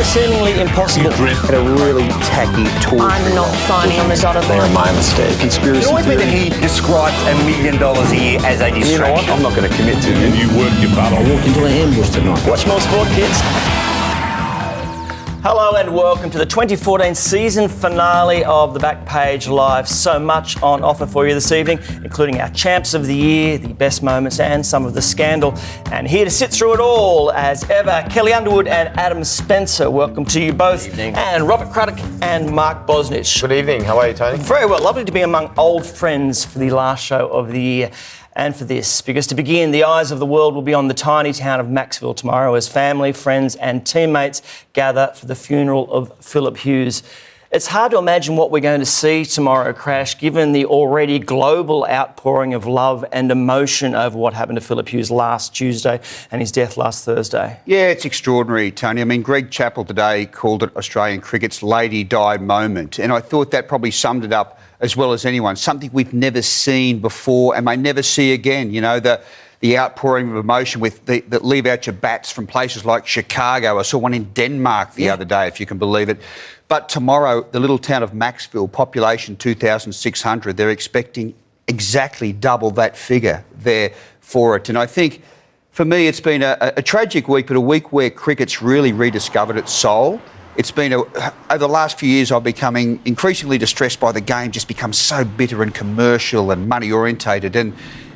the seemingly impossible. Had a really tacky tour. I'm not signing on the dotted line. My mistake. Conspiracy. It always meant that he describes $1 million a year as a distraction. You know what? I'm not going to commit to And you work your battle. I walked into an ambush tonight. Watch more sport, kids. Hello and welcome to the 2014 season finale of the Backpage Live. So much on offer for you this evening, including our champs of the year, the best moments and some of the scandal. And here to sit through it all, as ever, Kelli Underwood and Adam Spencer. Welcome to you both. Good evening. And Robert Craddock and Mark Bosnich. Good evening. How are you, Tony? Very well. Lovely to be among old friends for the last show of the year. And for this, because to begin, the eyes of the world will be on the tiny town of Maxville tomorrow as family, friends and teammates gather for the funeral of Phillip Hughes. It's hard to imagine what we're going to see tomorrow, Crash, given the already global outpouring of love and emotion over what happened to Phillip Hughes last Tuesday and his death last Thursday. Yeah, it's extraordinary, Tony. I mean, Greg Chappell today called it Australian cricket's lady di moment, and I thought that probably summed it up as well as anyone. Something we've never seen before and may never see again. You know, the outpouring of emotion that leave out your bats from places like Chicago. I saw one in Denmark the other day, if you can believe it. But tomorrow, the little town of Maxville, population 2,600, they're expecting exactly double that figure there for it. And I think, for me, it's been a tragic week, but a week where cricket's really rediscovered its soul. It's been, over the last few years, I'm becoming increasingly distressed by the game just becomes so bitter and commercial and money-orientated. And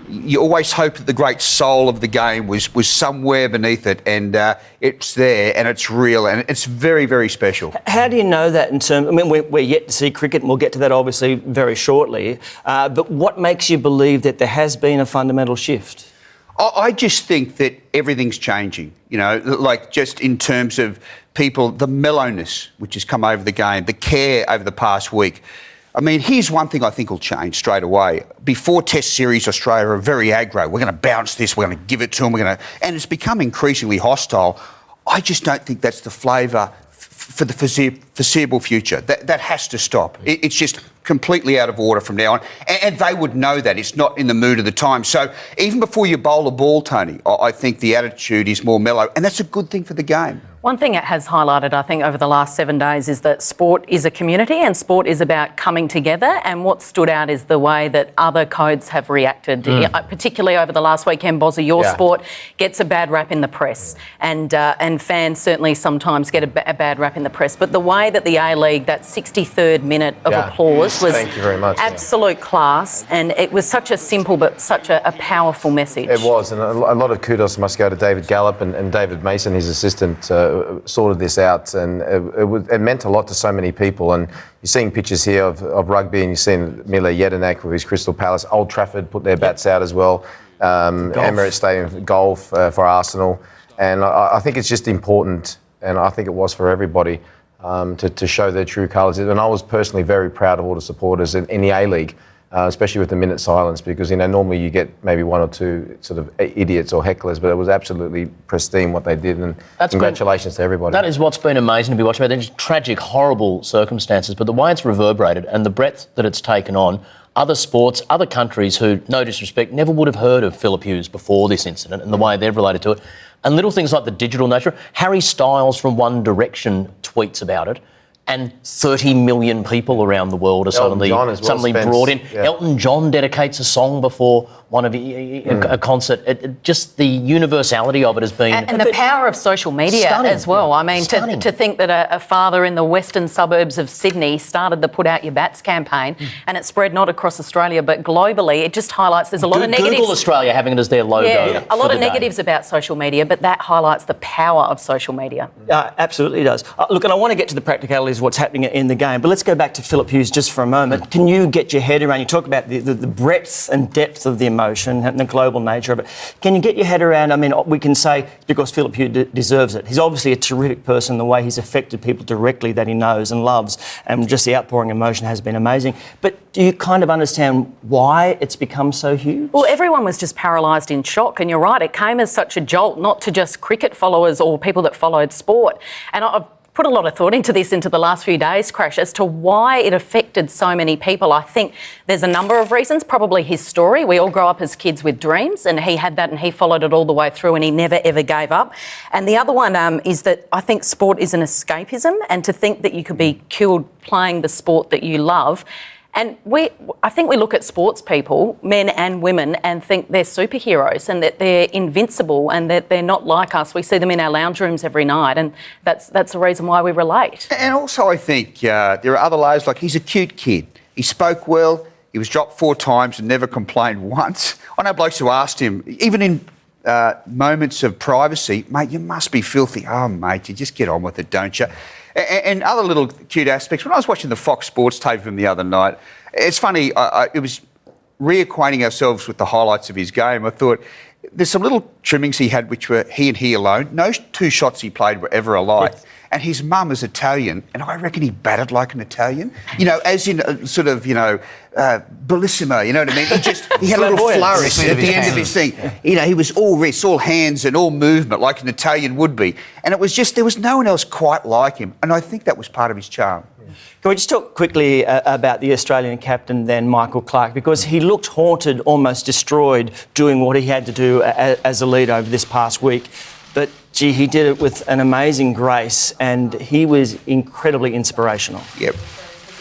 you always hope that the great soul of the game was somewhere beneath it, and it's there and it's real and it's very, very special. How do you know that in terms... I mean, we're yet to see cricket and we'll get to that obviously very shortly, but what makes you believe that there has been a fundamental shift? I just think that everything's changing, you know, like just in terms of people, the mellowness which has come over the game, the care over the past week. I mean, here's one thing I think will change straight away. Before Test series, Australia are very aggro. We're going to bounce this, we're going to give it to them, and it's become increasingly hostile. I just don't think that's the flavour for the foreseeable future. That has to stop. It's just completely out of order from now on. And they would know that. It's not in the mood of the time. So even before you bowl a ball, Tony, I think the attitude is more mellow. And that's a good thing for the game. One thing it has highlighted, I think, over the last 7 days is that sport is a community and sport is about coming together. And what stood out is the way that other codes have reacted, particularly over the last weekend. Bozzy, your sport gets a bad rap in the press, and fans certainly sometimes get a bad rap in the press. But the way that the A-League, that 63rd minute of applause was Thank you very much, absolute class, and it was such a simple but such a powerful message. It was, and a lot of kudos must go to David Gallop and David Mason, his assistant, sorted this out, and it meant a lot to so many people. And you're seeing pictures here of rugby, and you're seeing Mila Jedinak with his Crystal Palace. Old Trafford put their bats out as well. Emirates Stadium, golf for Arsenal. And I think it's just important, and I think it was for everybody, to show their true colours. And I was personally very proud of all the supporters in the A-League, especially with the minute silence, because, you know, normally you get maybe one or two sort of idiots or hecklers, but it was absolutely pristine what they did, and congratulations to everybody. That is what's been amazing to be watching. There's tragic, horrible circumstances, but the way it's reverberated and the breadth that it's taken on, other sports, other countries who, no disrespect, never would have heard of Phillip Hughes before this incident and the way they've related to it, and little things like the digital nature. Harry Styles from One Direction tweets about it, and 30 million people around the world are suddenly brought in. Yeah. Elton John dedicates a song before one of a concert. Just the universality of it has been... And the power of social media as well. I mean, to think that a father in the western suburbs of Sydney started the Put Out Your Bats campaign, and it spread not across Australia but globally, it just highlights there's a lot of negatives. Google Australia having it as their logo. Yeah, a lot of negatives about social media, but that highlights the power of social media. Absolutely does. Look, and I want to get to the practicalities of what's happening in the game, but let's go back to Phillip Hughes just for a moment. Can you get your head around, you talk about the breadth and depth of the emotion and the global nature of it. Can you get your head around, I mean, we can say it's because Phillip Hughes deserves it. He's obviously a terrific person, the way he's affected people directly that he knows and loves, and just the outpouring emotion has been amazing. But do you kind of understand why it's become so huge? Well, everyone was just paralysed in shock, and you're right, it came as such a jolt, not to just cricket followers or people that followed sport. And I've put a lot of thought into this into the last few days, Crash, as to why it affected so many people. I think there's a number of reasons, probably his story. We all grow up as kids with dreams, and he had that and he followed it all the way through and he never, ever gave up. And the other one is that I think sport is an escapism, and to think that you could be killed playing the sport that you love. And I think we look at sports people, men and women, and think they're superheroes and that they're invincible and that they're not like us. We see them in our lounge rooms every night, and that's the reason why we relate. And also I think there are other layers, like he's a cute kid. He spoke well, he was dropped 4 times and never complained once. I know blokes who asked him, even in moments of privacy, mate, you must be filthy. Oh, mate, you just get on with it, don't you? And other little cute aspects. When I was watching the Fox Sports tape of him the other night, it's funny, it was reacquainting ourselves with the highlights of his game. I thought there's some little trimmings he had which were he and he alone. No 2 shots he played were ever alike. Yes. And his mum is Italian, and I reckon he batted like an Italian. You know, as in sort of, bellissimo, you know what I mean? He had a little flourish at the end of his thing. You know, he was all wrists, all hands and all movement like an Italian would be. And it was just, there was no one else quite like him. And I think that was part of his charm. Can we just talk quickly about the Australian captain then, Michael Clarke, because he looked haunted, almost destroyed, doing what he had to do as a leader over this past week. But, gee, he did it with an amazing grace and he was incredibly inspirational. Yep.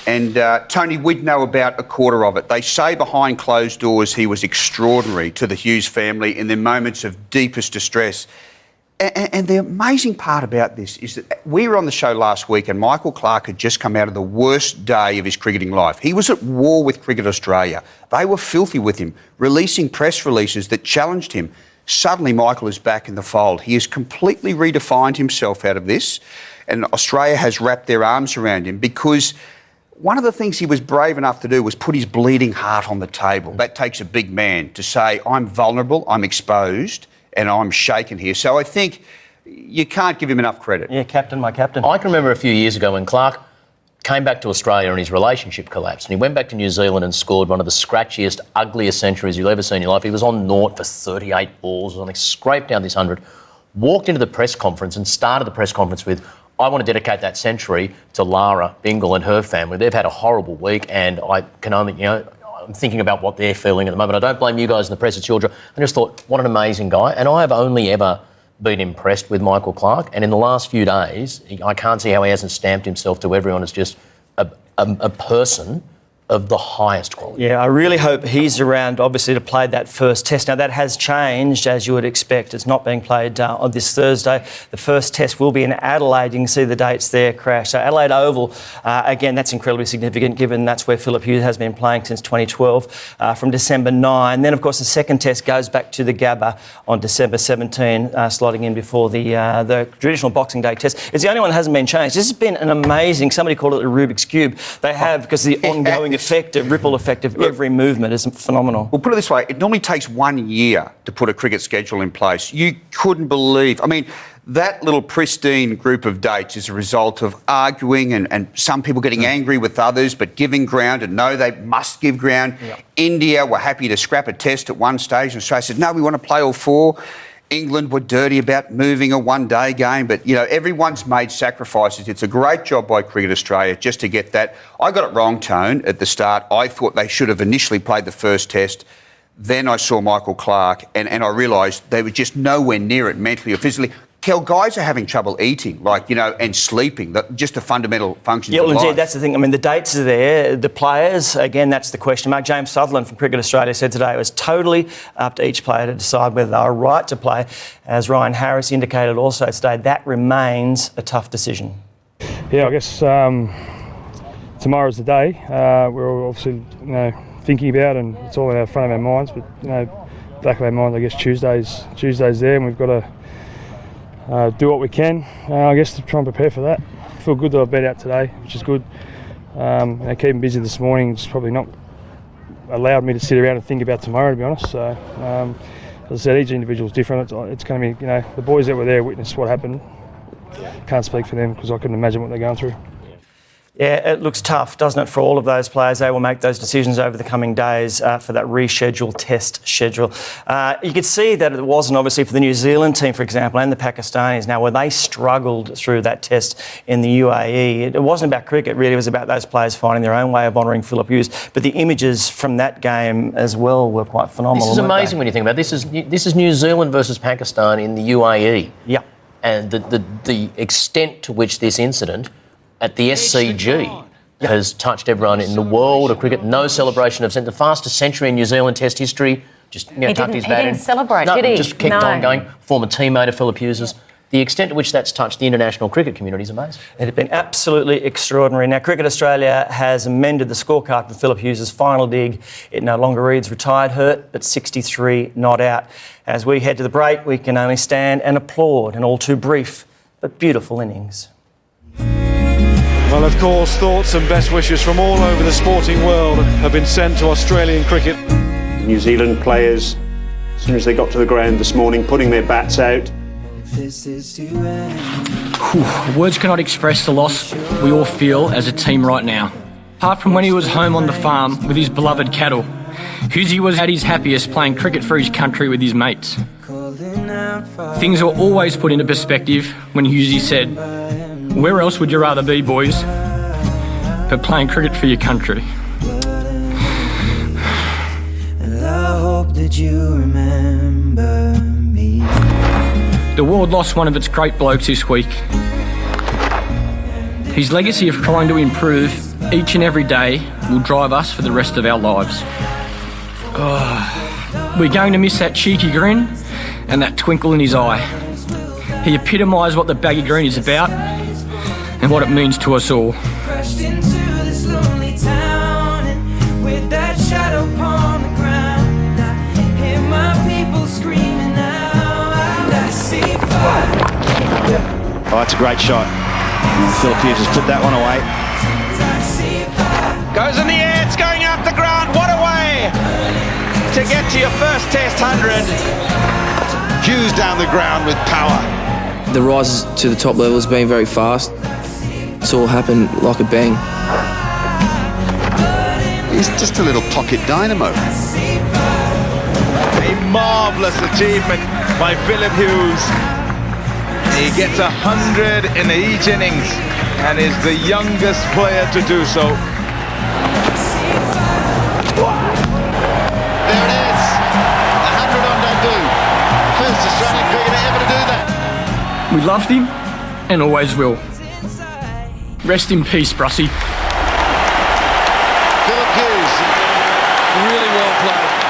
And, Tony, we'd know about a quarter of it. They say behind closed doors he was extraordinary to the Hughes family in their moments of deepest distress. And the amazing part about this is that we were on the show last week and Michael Clarke had just come out of the worst day of his cricketing life. He was at war with Cricket Australia. They were filthy with him, releasing press releases that challenged him. Suddenly, Michael is back in the fold. He has completely redefined himself out of this, and Australia has wrapped their arms around him because one of the things he was brave enough to do was put his bleeding heart on the table. That takes a big man to say, I'm vulnerable, I'm exposed, and I'm shaken here. So I think you can't give him enough credit. Yeah, captain, my captain. I can remember a few years ago when Clarke came back to Australia and his relationship collapsed, and he went back to New Zealand and scored one of the scratchiest, ugliest centuries you'll ever see in your life. He was on naught for 38 balls, and he scraped down this 100, walked into the press conference and started the press conference with, I want to dedicate that century to Lara Bingle and her family. They've had a horrible week, and I can only, I'm thinking about what they're feeling at the moment. I don't blame you guys in the press, it's your job. I just thought, what an amazing guy. And I have only ever been impressed with Michael Clarke, and in the last few days, I can't see how he hasn't stamped himself to everyone as just a person of the highest quality. Yeah, I really hope he's around, obviously, to play that first test. Now, that has changed, as you would expect. It's not being played on this Thursday. The first test will be in Adelaide. You can see the dates there, Crash. So Adelaide Oval, again, that's incredibly significant, given that's where Phillip Hughes has been playing since 2012, from December 9. Then, of course, the second test goes back to the Gabba on December 17, slotting in before the traditional Boxing Day test. It's the only one that hasn't been changed. This has been an amazing, somebody called it the Rubik's Cube. They have, because the ongoing effect, a ripple effect of every movement is phenomenal. Well, put it this way, it normally takes 1 year to put a cricket schedule in place. You couldn't believe, that little pristine group of dates is a result of arguing and some people getting angry with others, but giving ground and know they must give ground. Yep. India were happy to scrap a test at one stage and Australia said, no, we want to play all 4. England were dirty about moving a one-day game, but, everyone's made sacrifices. It's a great job by Cricket Australia just to get that. I got it wrong, Tone, at the start. I thought they should have initially played the first test. Then I saw Michael Clarke and I realised they were just nowhere near it mentally or physically. Kel, guys are having trouble eating, and sleeping, just the fundamental functions of life. Indeed, that's the thing. The dates are there. The players, again, that's the question mark. James Sutherland from Cricket Australia said today it was totally up to each player to decide whether they were right to play. As Ryan Harris indicated also today, that remains a tough decision. Yeah, I guess tomorrow's the day. We're obviously, thinking about, and it's all in the front of our minds, but, back of our minds, I guess Tuesday's there, and we've got to do what we can, I guess, to try and prepare for that. I feel good that I've been out today, which is good. Keeping busy this morning, it's probably not allowed me to sit around and think about tomorrow, to be honest. So, as I said, each individual's different. It's going to be, the boys that were there witnessed what happened. Can't speak for them because I couldn't imagine what they're going through. Yeah, it looks tough, doesn't it, for all of those players? They will make those decisions over the coming days for that rescheduled test schedule. You could see that it wasn't obviously for the New Zealand team, for example, and the Pakistanis now, where they struggled through that test in the UAE. It wasn't about cricket, really. It was about those players finding their own way of honouring Phillip Hughes. But the images from that game as well were quite phenomenal. This is amazing when you think about it. This is New Zealand versus Pakistan in the UAE. Yeah. And the extent to which this incident at the SCG has touched everyone in the world of cricket. No celebration of the fastest century in New Zealand Test history. Just tucked his bat in. He didn't celebrate, no, did he? Just kept on going. Former teammate of Phillip Hughes's. The extent to which that's touched the international cricket community is amazing. It had been absolutely extraordinary. Now, Cricket Australia has amended the scorecard for Phillip Hughes' final dig. It no longer reads retired hurt, but 63 not out. As we head to the break, we can only stand and applaud an all too brief but beautiful innings. Well, of course, thoughts and best wishes from all over the sporting world have been sent to Australian cricket. New Zealand players, as soon as they got to the ground this morning, putting their bats out. Words cannot express the loss we all feel as a team right now. Apart from when he was home on the farm with his beloved cattle, Hughesy was at his happiest playing cricket for his country with his mates. Things were always put into perspective when Hughesy said, "Where else would you rather be, boys, but playing cricket for your country?" The world lost one of its great blokes this week. His legacy of trying to improve each and every day will drive us for the rest of our lives. We're going to miss that cheeky grin and that twinkle in his eye. He epitomised what the baggy green is about and what it means to us all. Oh, that's a great shot. Phillip Hughes has put that one away. Goes in the air, it's going up the ground. What a way to get to your first Test 100. Hughes down the ground with power. The rise to the top level has been very fast. It's all happened like a bang. He's just a little pocket dynamo. A marvellous achievement by Phillip Hughes. He gets 100 in each innings and is the youngest player to do so. There it is, 100 on debut. First Australian cricketer ever to do that. We loved him and always will. Rest in peace, Brussy. Phillip Hughes, really well played.